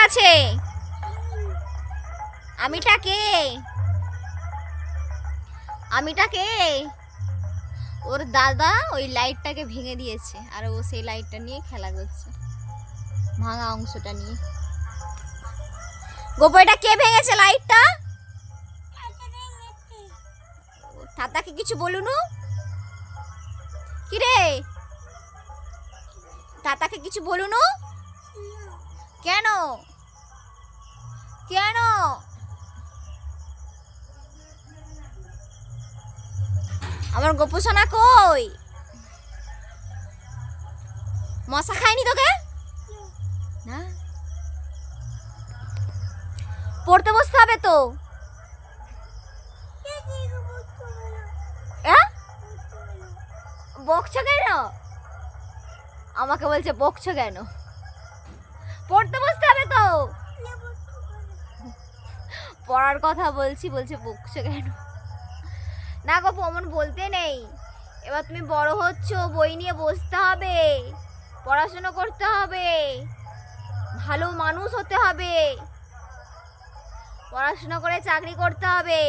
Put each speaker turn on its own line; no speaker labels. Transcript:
আছে? আমিটা কে? আমিটা কে? ওর দাদা ওই লাইটটাকে ভেঙে দিয়েছে আর ও সেই লাইটটা নিয়ে খেলা করছে, ভাঙা অংশটা নিয়ে। গোপু এটা কে ভেঙেছে লাইটটা? দাদাকে কিছু বলুন। কি রে, দাদাকে কিছু বলুন। কেন কেন? আমার গোপু সোনা কই? মশা খায়নি তোকে? না, পড়তে বসতে হবে তো। বকছো কেন? আমাকে বলছে বকছো কেন? পড়তে বসতে হবে তো। পড়ার কথা বলছি, বলছে বকছো কেন? না গো অমন বলতে নেই, এবার তুমি বড় হচ্ছ, বই নিয়ে বসতে হবে, পড়াশোনা করতে হবে, ভালো মানুষ হতে হবে, পড়াশোনা করে চাকরি করতে হবে।